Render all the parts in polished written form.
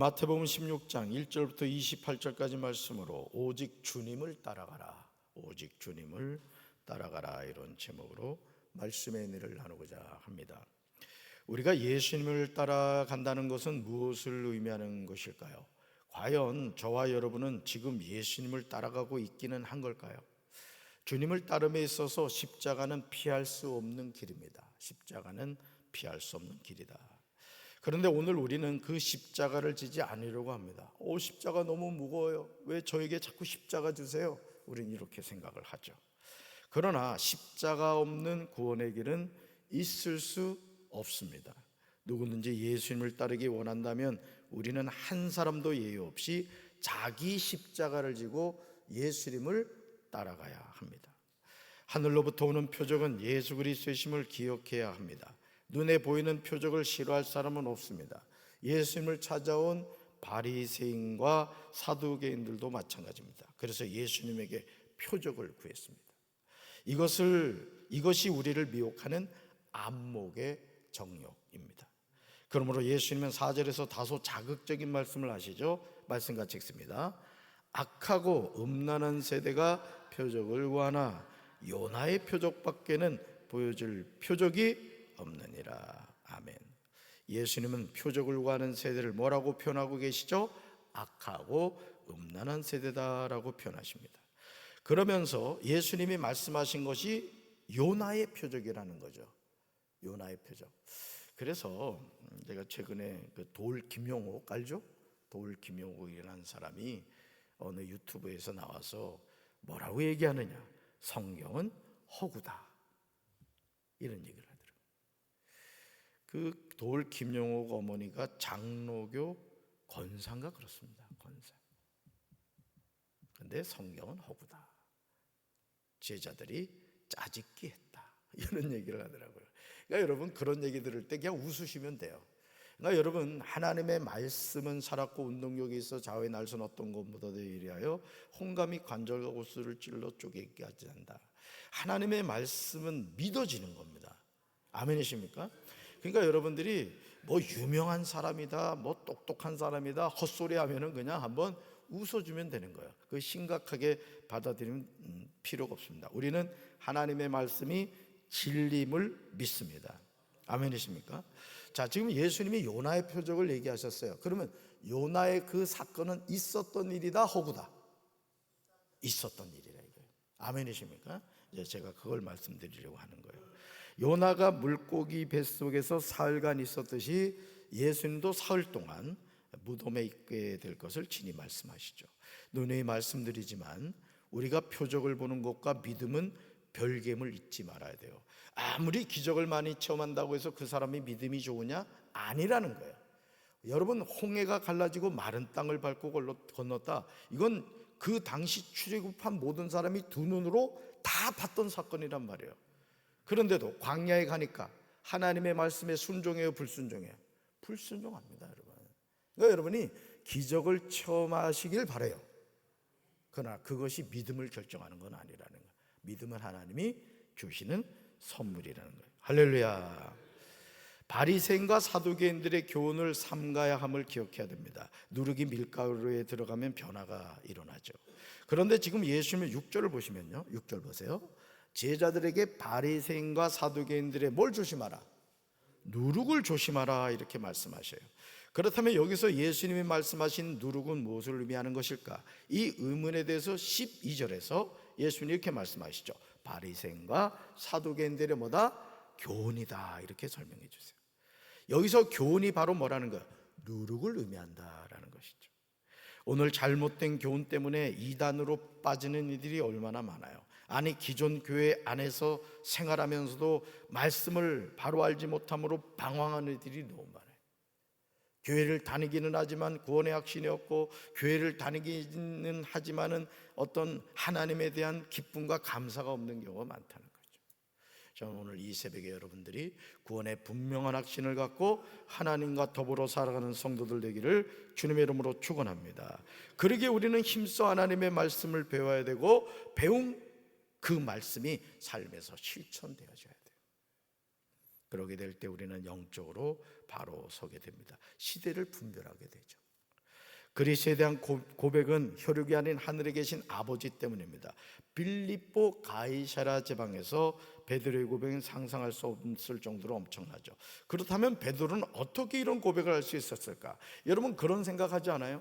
마태복음 16장 1절부터 28절까지 말씀으로 오직 주님을 따라가라, 오직 주님을 따라가라, 이런 제목으로 말씀의 은혜를 나누고자 합니다. 우리가 예수님을 따라간다는 것은 무엇을 의미하는 것일까요? 과연 저와 여러분은 지금 예수님을 따라가고 있기는 한 걸까요? 주님을 따름에 있어서 십자가는 피할 수 없는 길입니다. 십자가는 피할 수 없는 길이다. 그런데 오늘 우리는 그 십자가를 지지 않으려고 합니다. 십자가 너무 무거워요. 왜 저에게 자꾸 십자가 주세요? 우리는 이렇게 생각을 하죠. 그러나 십자가 없는 구원의 길은 있을 수 없습니다. 누구든지 예수님을 따르기 원한다면 우리는 한 사람도 예외 없이 자기 십자가를 지고 예수님을 따라가야 합니다. 하늘로부터 오는 표적은 예수 그리스도의 심을 기억해야 합니다. 눈에 보이는 표적을 싫어할 사람은 없습니다. 예수님을 찾아온 바리새인과 사두개인들도 마찬가지입니다. 그래서 예수님에게 표적을 구했습니다. 이것이 우리를 미혹하는 안목의 정욕입니다. 그러므로 예수님은 4절에서 다소 자극적인 말씀을 하시죠. 말씀 같이 읽습니다. 악하고 음란한 세대가 표적을 구하나 요나의 표적밖에는 보여줄 표적이 없느니라. 아멘. 예수님은 표적을 구하는 세대를 뭐라고 표현하고 계시죠? 악하고 음란한 세대다라고 표현하십니다. 그러면서 예수님이 말씀하신 것이 요나의 표적이라는 거죠. 요나의 표적. 그래서 제가 최근에 그 돌 김용옥 알죠? 돌 김용옥이라는 사람이 어느 유튜브에서 나와서 뭐라고 얘기하느냐? 성경은 허구다, 이런 얘기를 하더라고요. 그 돌 김용옥 어머니가 장로교 권사인가 그렇습니다. 권사. 근데 성경은 허구다, 제자들이 짜집기 했다, 이런 얘기를 하더라고요. 그러니까 여러분, 그런 얘기 들을 때 그냥 웃으시면 돼요. 그러니까 여러분, 하나님의 말씀은 살았고 운동력이 있어 좌우의 날선 어떤 것보다도 이리하여 홍감이 관절과 고수를 찔러 쪼개게 하지 않는다. 하나님의 말씀은 믿어지는 겁니다. 아멘이십니까? 그러니까 여러분들이 뭐 유명한 사람이다, 뭐 똑똑한 사람이다 헛소리 하면은 그냥 한번 웃어주면 되는 거예요. 그 심각하게 받아들이면 필요가 없습니다. 우리는 하나님의 말씀이 진리임을 믿습니다. 아멘이십니까? 자, 지금 예수님이 요나의 표적을 얘기하셨어요. 그러면 요나의 그 사건은 있었던 일이다, 허구다? 있었던 일이라 이거예요. 아멘이십니까? 이제 제가 그걸 말씀드리려고 하는 거예요. 요나가 물고기 뱃속에서 사흘간 있었듯이 예수님도 사흘 동안 무덤에 있게 될 것을 친히 말씀하시죠. 누누이 말씀드리지만 우리가 표적을 보는 것과 믿음은 별개임을 잊지 말아야 돼요. 아무리 기적을 많이 체험한다고 해서 그 사람이 믿음이 좋으냐? 아니라는 거예요. 여러분, 홍해가 갈라지고 마른 땅을 밟고 건넜다, 이건 그 당시 출애굽한 모든 사람이 두 눈으로 다 봤던 사건이란 말이에요. 그런데도 광야에 가니까 하나님의 말씀에 순종해요, 불순종해요? 불순종합니다, 여러분. 그러니까 여러분이 기적을 체험하시길 바라요. 그러나 그것이 믿음을 결정하는 건 아니라는 거예요. 믿음은 하나님이 주시는 선물이라는 거예요. 할렐루야. 바리새인과 사두개인들의 교훈을 삼가야 함을 기억해야 됩니다. 누룩이 밀가루에 들어가면 변화가 일어나죠. 그런데 지금 예수님의 6절을 보시면요, 6절 보세요. 제자들에게 바리새인과 사두개인들의 뭘 조심하라? 누룩을 조심하라, 이렇게 말씀하셔요. 그렇다면 여기서 예수님이 말씀하신 누룩은 무엇을 의미하는 것일까? 이 의문에 대해서 12절에서 예수님이 이렇게 말씀하시죠. 바리새인과 사두개인들의 뭐다? 교훈이다, 이렇게 설명해 주세요. 여기서 교훈이 바로 뭐라는 거예요? 누룩을 의미한다라는 것이죠. 오늘 잘못된 교훈 때문에 이단으로 빠지는 이들이 얼마나 많아요. 아니, 기존 교회 안에서 생활하면서도 말씀을 바로 알지 못함으로 방황하는 이들이 너무 많아요. 교회를 다니기는 하지만 구원의 확신이 없고, 교회를 다니기는 하지만은 어떤 하나님에 대한 기쁨과 감사가 없는 경우가 많다는 거죠. 저는 오늘 이 새벽에 여러분들이 구원의 분명한 확신을 갖고 하나님과 더불어 살아가는 성도들 되기를 주님의 이름으로 축원합니다. 그러기에 우리는 힘써 하나님의 말씀을 배워야 되고, 배운 그 말씀이 삶에서 실천되어져야 돼요. 그러게 될 때 우리는 영적으로 바로 서게 됩니다. 시대를 분별하게 되죠. 그리스도에 대한 고백은 혈육이 아닌 하늘에 계신 아버지 때문입니다. 빌립보 가이사랴 지방에서 베드로의 고백은 상상할 수 없을 정도로 엄청나죠. 그렇다면 베드로는 어떻게 이런 고백을 할 수 있었을까? 여러분 그런 생각하지 않아요?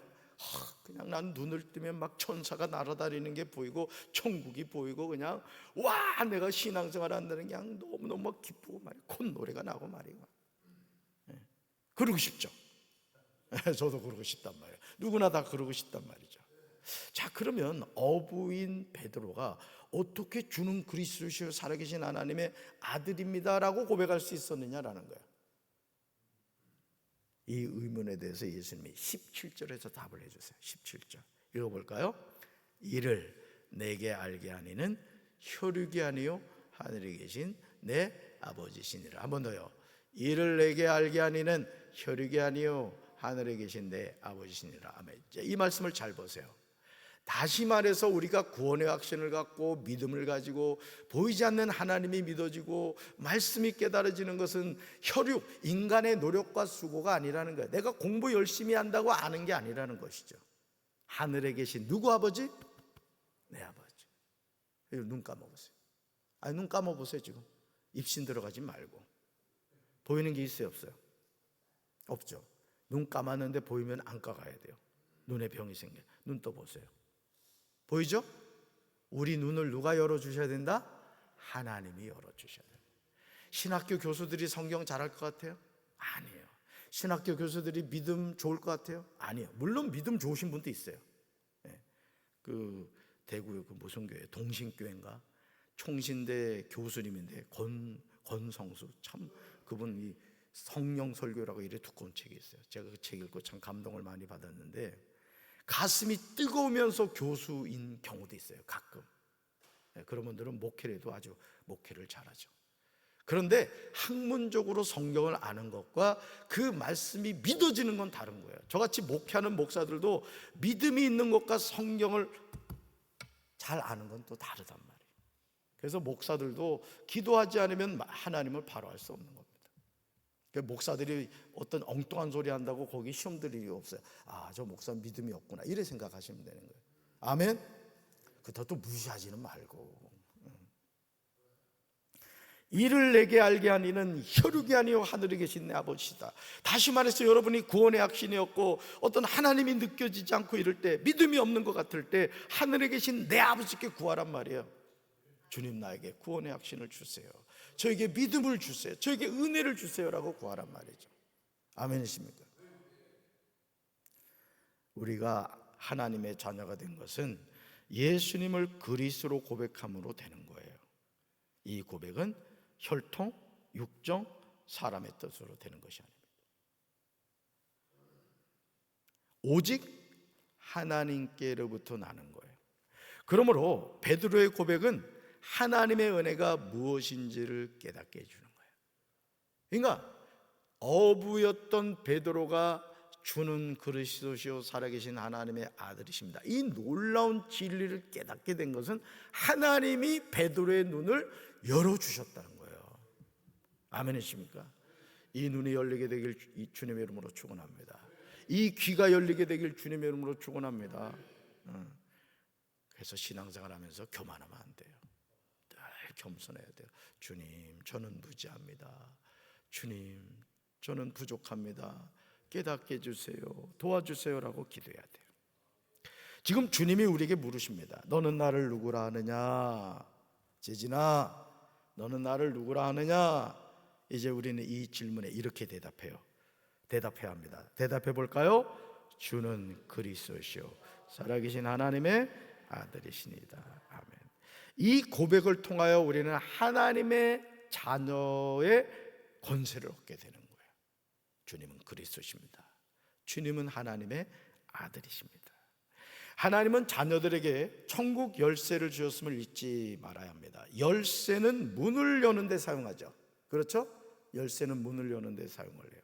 그냥 난 눈을 뜨면 막 천사가 날아다니는 게 보이고 천국이 보이고 그냥 와 내가 신앙생활 한다는 게 그냥 너무너무 막 기쁘고 말이야 콧노래가 나고 말이야. 그러고 싶죠. 저도 그러고 싶단 말이에요. 누구나 다 그러고 싶단 말이죠. 자, 그러면 어부인 베드로가 어떻게 주는 그리스도시요 살아계신 하나님의 아들입니다라고 고백할 수 있었느냐라는 거예요. 이 의문에 대해서 예수님이 17절에서 답을 해주세요. 17절 읽어볼까요? 이를 내게 알게 하니는 혈육이 아니요 하늘에 계신 내 아버지시니라. 한 번 더요. 이를 내게 알게 하니는 혈육이 아니요 하늘에 계신 내 아버지시니라. 아멘. 이 말씀을 잘 보세요. 다시 말해서 우리가 구원의 확신을 갖고 믿음을 가지고 보이지 않는 하나님이 믿어지고 말씀이 깨달아지는 것은 혈육, 인간의 노력과 수고가 아니라는 거예요. 내가 공부 열심히 한다고 아는 게 아니라는 것이죠. 하늘에 계신 누구 아버지? 내 아버지. 눈 감아보세요. 아니 눈 감아보세요. 지금 입신 들어가지 말고. 보이는 게 있어요 없어요? 없죠. 눈 감았는데 보이면 안과 가야 돼요. 눈에 병이 생겨요. 눈 떠보세요. 보이죠? 우리 눈을 누가 열어주셔야 된다? 하나님이 열어주셔야 된다. 신학교 교수들이 성경 잘할 것 같아요? 아니에요. 신학교 교수들이 믿음 좋을 것 같아요? 아니에요. 물론 믿음 좋으신 분도 있어요. 그 대구의 그 무슨 교회 동신교회인가 총신대 교수님인데 권성수 참 그분이 성령 설교라고 이래 두꺼운 책이 있어요. 제가 그 책 읽고 참 감동을 많이 받았는데 가슴이 뜨거우면서 교수인 경우도 있어요. 가끔. 그런 분들은 목회를 해도 아주 목회를 잘하죠. 그런데 학문적으로 성경을 아는 것과 그 말씀이 믿어지는 건 다른 거예요. 저같이 목회하는 목사들도 믿음이 있는 것과 성경을 잘 아는 건 또 다르단 말이에요. 그래서 목사들도 기도하지 않으면 하나님을 바로 알 수 없는 겁니다. 목사들이 어떤 엉뚱한 소리 한다고 거기 시험 들 일이 없어요. 아, 저 목사 믿음이 없구나 이래 생각하시면 되는 거예요. 아멘. 그것도 무시하지는 말고. 이를 내게 알게 하니는 혈육이 아니요 하늘에 계신 내 아버지시다. 다시 말해서 여러분이 구원의 확신이었고 어떤 하나님이 느껴지지 않고 이럴 때 믿음이 없는 것 같을 때 하늘에 계신 내 아버지께 구하란 말이에요. 주님 나에게 구원의 확신을 주세요. 저에게 믿음을 주세요. 저에게 은혜를 주세요라고 구하란 말이죠. 아멘이십니까? 우리가 하나님의 자녀가 된 것은 예수님을 그리스도로 고백함으로 되는 거예요. 이 고백은 혈통, 육정, 사람의 뜻으로 되는 것이 아닙니다. 오직 하나님께로부터 나는 거예요. 그러므로 베드로의 고백은 하나님의 은혜가 무엇인지를 깨닫게 해주는 거예요. 그러니까 어부였던 베드로가 주는 그리스도시요 살아계신 하나님의 아들이십니다. 이 놀라운 진리를 깨닫게 된 것은 하나님이 베드로의 눈을 열어주셨다는 거예요. 아멘이십니까? 이 눈이 열리게 되길 주님의 이름으로 축원합니다. 이 귀가 열리게 되길 주님의 이름으로 축원합니다. 그래서 신앙생활 하면서 교만하면 안 돼요. 늘 겸손해야 돼요. 주님, 저는 무지합니다. 주님, 저는 부족합니다. 깨닫게 해주세요. 도와주세요라고 기도해야 돼요. 지금 주님이 우리에게 물으십니다. 너는 나를 누구라 하느냐? 재진아, 너는 나를 누구라 하느냐? 이제 우리는 이 질문에 이렇게 대답해야 합니다. 대답해 볼까요? 주는 그리스도시요 살아계신 하나님의 아들이시니다. 아멘. 이 고백을 통하여 우리는 하나님의 자녀의 권세를 얻게 되는 거예요. 주님은 그리스도십니다. 주님은 하나님의 아들이십니다. 하나님은 자녀들에게 천국 열쇠를 주셨음을 잊지 말아야 합니다. 열쇠는 문을 여는 데 사용하죠. 그렇죠? 열쇠는 문을 여는 데 사용을 해요.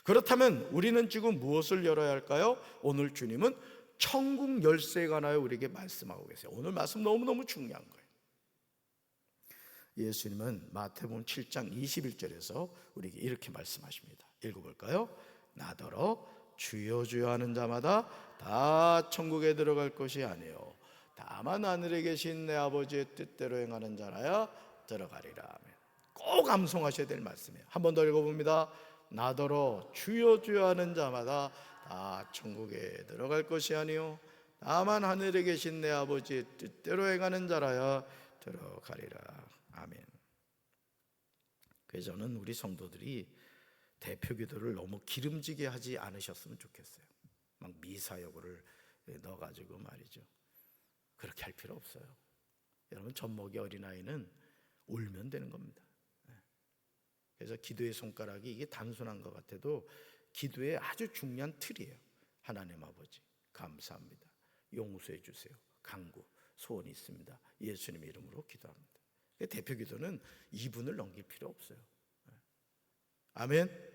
그렇다면 우리는 지금 무엇을 열어야 할까요? 오늘 주님은 천국 열쇠에 관하여 우리에게 말씀하고 계세요. 오늘 말씀 너무너무 중요한 거예요. 예수님은 마태복음 7장 21절에서 우리에게 이렇게 말씀하십니다. 읽어볼까요? 나더러 주여 주여 하는 자마다 다 천국에 들어갈 것이 아니요 다만 하늘에 계신 내 아버지의 뜻대로 행하는 자라야 들어가리라. 꼭 암송하셔야 될 말씀이에요. 한 번 더 읽어봅니다. 나더러 주여 주여 하는 자마다 다 천국에 들어갈 것이 아니요 다만 하늘에 계신 내 아버지의 뜻대로 행하는 자라야 들어가리라. 아멘. 그래서 저는 우리 성도들이 대표 기도를 너무 기름지게 하지 않으셨으면 좋겠어요. 막 미사여구를 넣어가지고 말이죠. 그렇게 할 필요 없어요. 여러분, 젖먹이 어린아이는 울면 되는 겁니다. 그래서 기도의 손가락이 이게 단순한 것 같아도 기도의 아주 중요한 틀이에요. 하나님 아버지 감사합니다. 용서해 주세요. 간구 소원이 있습니다. 예수님의 이름으로 기도합니다. 대표 기도는 2분을 넘길 필요 없어요. 아멘.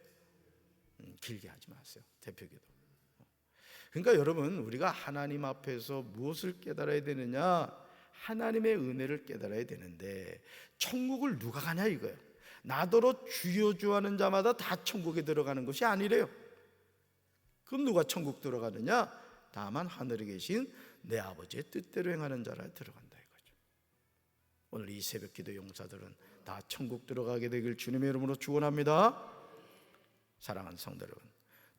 길게 하지 마세요. 대표 기도. 그러니까 여러분, 우리가 하나님 앞에서 무엇을 깨달아야 되느냐? 하나님의 은혜를 깨달아야 되는데 천국을 누가 가냐 이거예요. 나더러 주여 주여 하는 자마다 다 천국에 들어가는 것이 아니래요. 그럼 누가 천국 들어가느냐? 다만 하늘에 계신 내 아버지의 뜻대로 행하는 자라 들어간다 이거죠. 오늘 이 새벽 기도 용사들은 다 천국 들어가게 되길 주님의 이름으로 축원합니다. 사랑하는 성도 여러분,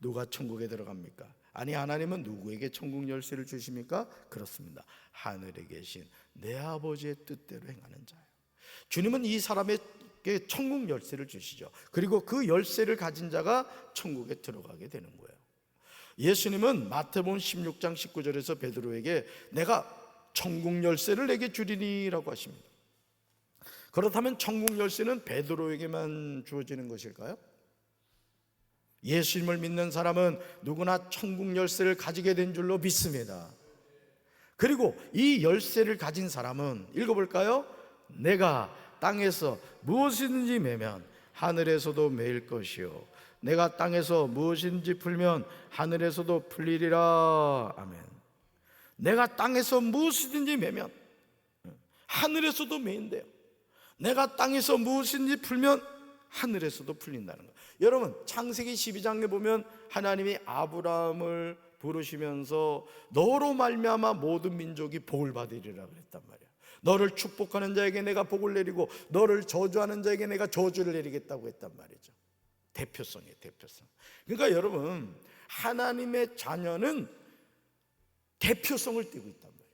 누가 천국에 들어갑니까? 아니, 하나님은 누구에게 천국 열쇠를 주십니까? 그렇습니다. 하늘에 계신 내 아버지의 뜻대로 행하는 자예요. 주님은 이 사람에게 천국 열쇠를 주시죠. 그리고 그 열쇠를 가진 자가 천국에 들어가게 되는 거예요. 예수님은 마태복음 16장 19절에서 베드로에게 내가 천국 열쇠를 내게 주리니 라고 하십니다. 그렇다면 천국 열쇠는 베드로에게만 주어지는 것일까요? 예수님을 믿는 사람은 누구나 천국 열쇠를 가지게 된 줄로 믿습니다. 그리고 이 열쇠를 가진 사람은 읽어볼까요? 내가 땅에서 무엇이든지 매면 하늘에서도 매일 것이요 내가 땅에서 무엇인지 풀면 하늘에서도 풀리리라. 아멘. 내가 땅에서 무엇이든지 매면 하늘에서도 매인데요, 내가 땅에서 무엇인지 풀면 하늘에서도 풀린다는 거예요. 여러분, 창세기 12장에 보면 하나님이 아브라함을 부르시면서 너로 말미암아 모든 민족이 복을 받으리라 그랬단 말이에요. 너를 축복하는 자에게 내가 복을 내리고 너를 저주하는 자에게 내가 저주를 내리겠다고 했단 말이죠. 대표성이에요, 대표성. 그러니까 여러분, 하나님의 자녀는 대표성을 띠고 있단 말이에요.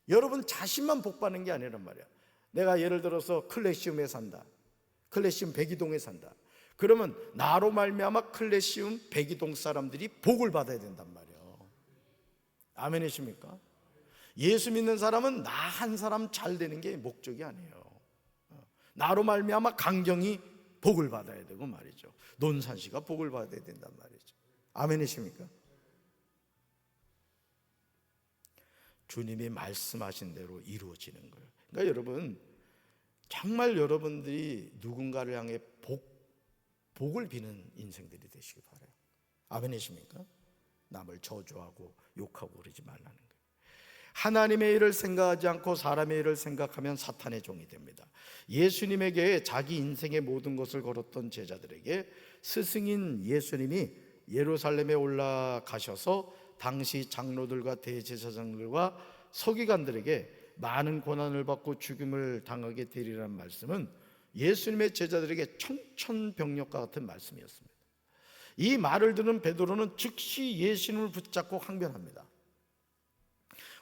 여러분 자신만 복 받는 게 아니란 말이에요. 내가 예를 들어서 클래시움에 산다, 클래시움 백이동에 산다. 그러면 나로 말미암아 클래시움 백이동 사람들이 복을 받아야 된단 말이에요. 아멘이십니까? 예수 믿는 사람은 나 한 사람 잘 되는 게 목적이 아니에요. 나로 말미암아 강경이 복을 받아야 되고 말이죠. 논산시가 복을 받아야 된단 말이죠. 아멘이십니까? 주님이 말씀하신 대로 이루어지는 거예요. 그러니까 여러분, 정말 여러분들이 누군가를 향해 복을 비는 인생들이 되시기 바라요. 아멘이십니까? 남을 저주하고 욕하고 그러지 말라는 거예요. 하나님의 일을 생각하지 않고 사람의 일을 생각하면 사탄의 종이 됩니다. 예수님에게 자기 인생의 모든 것을 걸었던 제자들에게 스승인 예수님이 예루살렘에 올라가셔서 당시 장로들과 대제사장들과 서기관들에게 많은 고난을 받고 죽임을 당하게 되리라는 말씀은 예수님의 제자들에게 청천벽력과 같은 말씀이었습니다. 이 말을 들은 베드로는 즉시 예수님을 붙잡고 항변합니다.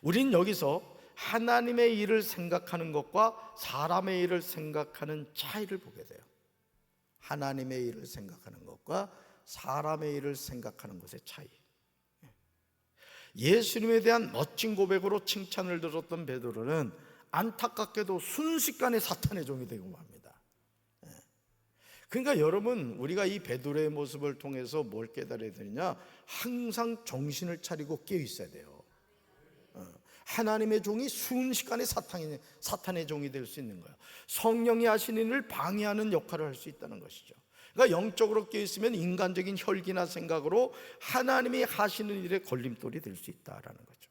우린 여기서 하나님의 일을 생각하는 것과 사람의 일을 생각하는 차이를 보게 돼요. 하나님의 일을 생각하는 것과 사람의 일을 생각하는 것의 차이. 예수님에 대한 멋진 고백으로 칭찬을 들었던 베드로는 안타깝게도 순식간에 사탄의 종이 되고 맙니다. 그러니까 여러분, 우리가 이 베드로의 모습을 통해서 뭘 깨달아야 되느냐? 항상 정신을 차리고 깨어 있어야 돼요. 하나님의 종이 순식간에 사탄의 종이 될 수 있는 거예요. 성령이 하시는 일을 방해하는 역할을 할 수 있다는 것이죠. 그러니까 영적으로 깨어있으면 인간적인 혈기나 생각으로 하나님이 하시는 일에 걸림돌이 될 수 있다라는 거죠.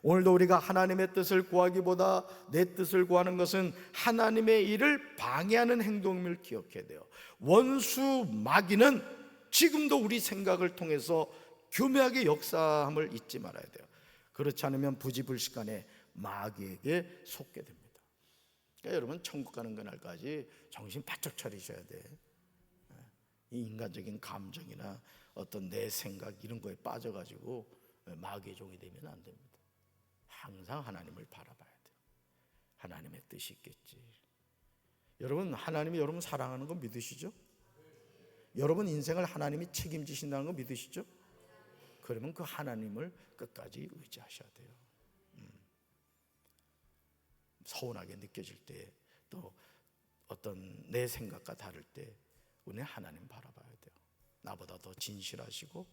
오늘도 우리가 하나님의 뜻을 구하기보다 내 뜻을 구하는 것은 하나님의 일을 방해하는 행동임을 기억해야 돼요. 원수 마귀는 지금도 우리 생각을 통해서 교묘하게 역사함을 잊지 말아야 돼요. 그렇지 않으면 부지불식간에 마귀에게 속게 됩니다. 그러니까 여러분 천국 가는 그날까지 정신 바짝 차리셔야 돼. 이 인간적인 감정이나 어떤 내 생각 이런 거에 빠져가지고 마귀의 종이 되면 안 됩니다. 항상 하나님을 바라봐야 돼요. 하나님의 뜻이 있겠지. 여러분 하나님이 여러분 사랑하는 거 믿으시죠? 여러분 인생을 하나님이 책임지신다는 거 믿으시죠? 그러면 그 하나님을 끝까지 의지하셔야 돼요. 서운하게 느껴질 때, 또 어떤 내 생각과 다를 때 우리는 하나님 바라봐야 돼요. 나보다 더 진실하시고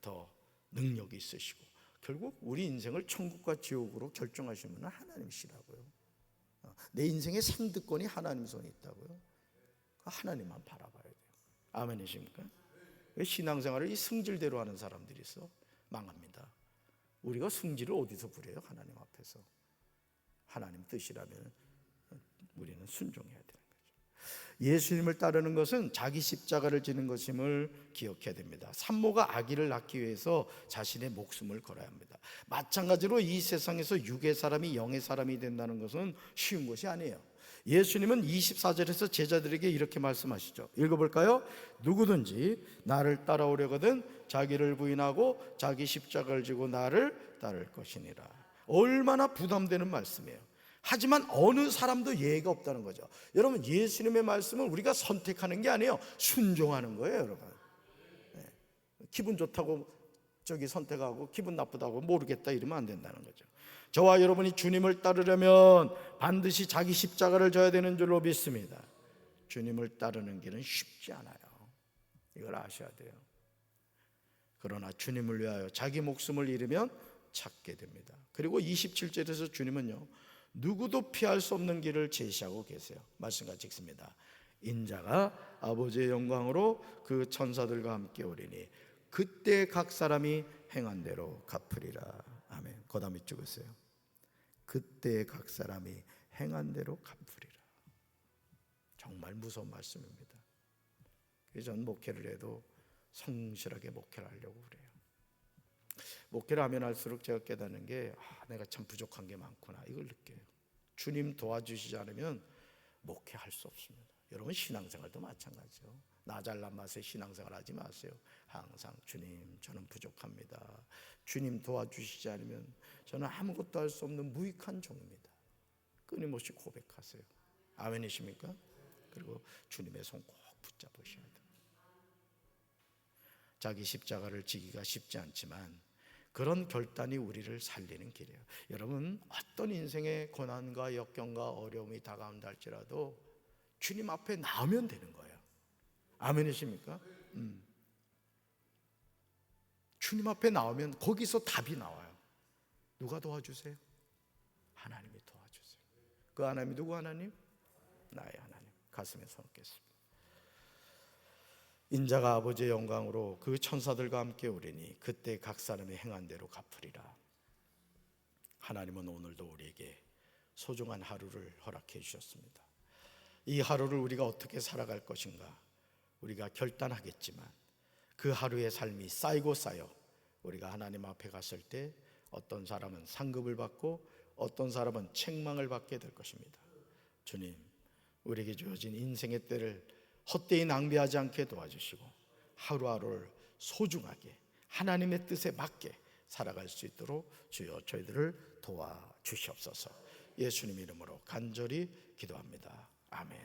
더 능력이 있으시고 결국 우리 인생을 천국과 지옥으로 결정하시는 분은 하나님이시라고요. 내 인생의 생득권이 하나님 손에 있다고요. 하나님만 바라봐야 돼요. 아멘이십니까? 신앙생활을 이 승질대로 하는 사람들이 있어 망합니다. 우리가 승질을 어디서 부려요? 하나님 앞에서. 하나님 뜻이라면 우리는 순종해야 되는 거죠. 예수님을 따르는 것은 자기 십자가를 지는 것임을 기억해야 됩니다. 산모가 아기를 낳기 위해서 자신의 목숨을 걸어야 합니다. 마찬가지로 이 세상에서 육의 사람이 영의 사람이 된다는 것은 쉬운 것이 아니에요. 예수님은 24절에서 제자들에게 이렇게 말씀하시죠. 읽어볼까요? 누구든지 나를 따라오려거든 자기를 부인하고 자기 십자가를 지고 나를 따를 것이니라. 얼마나 부담되는 말씀이에요. 하지만 어느 사람도 예외가 없다는 거죠. 여러분 예수님의 말씀은 우리가 선택하는 게 아니에요. 순종하는 거예요, 여러분. 기분 좋다고 저기 선택하고 기분 나쁘다고 모르겠다 이러면 안 된다는 거죠. 저와 여러분이 주님을 따르려면 반드시 자기 십자가를 져야 되는 줄로 믿습니다. 주님을 따르는 길은 쉽지 않아요. 이걸 아셔야 돼요. 그러나 주님을 위하여 자기 목숨을 잃으면 찾게 됩니다. 그리고 27절에서 주님은요, 누구도 피할 수 없는 길을 제시하고 계세요. 말씀같이 읽습니다. 인자가 아버지의 영광으로 그 천사들과 함께 오리니 그때 각 사람이 행한 대로 갚으리라. 아멘. 거담이 찍으세요. 그때 각 사람이 행한 대로 갚으리라. 정말 무서운 말씀입니다. 그래서 전 목회를 해도 성실하게 목회를 하려고 그래요. 목회를 하면 할수록 제가 깨닫는 게 내가 참 부족한 게 많구나 이걸 느껴요. 주님 도와주시지 않으면 목회할 수 없습니다. 여러분 신앙생활도 마찬가지죠. 나 잘난 맛에 신앙생활 하지 마세요. 항상 주님 저는 부족합니다. 주님 도와주시지 않으면 저는 아무것도 할 수 없는 무익한 종입니다. 끊임없이 고백하세요. 아멘이십니까? 그리고 주님의 손 꼭 붙잡으셔야 돼요. 자기 십자가를 지기가 쉽지 않지만 그런 결단이 우리를 살리는 길이에요. 여러분 어떤 인생의 고난과 역경과 어려움이 다가온다 할지라도 주님 앞에 나오면 되는 거예요. 아멘이십니까? 주님 앞에 나오면 거기서 답이 나와요. 누가 도와주세요? 하나님이 도와주세요. 그 하나님이 누구 하나님? 나의 하나님. 가슴에 손 얹겠습니다. 인자가 아버지의 영광으로 그 천사들과 함께 오리니 그때 각 사람이 행한 대로 갚으리라. 하나님은 오늘도 우리에게 소중한 하루를 허락해 주셨습니다. 이 하루를 우리가 어떻게 살아갈 것인가 우리가 결단하겠지만 그 하루의 삶이 쌓이고 쌓여 우리가 하나님 앞에 갔을 때 어떤 사람은 상급을 받고 어떤 사람은 책망을 받게 될 것입니다. 주님, 우리에게 주어진 인생의 때를 헛되이 낭비하지 않게 도와주시고 하루하루를 소중하게 하나님의 뜻에 맞게 살아갈 수 있도록 주여 저희들을 도와주시옵소서. 예수님 이름으로 간절히 기도합니다. 아멘.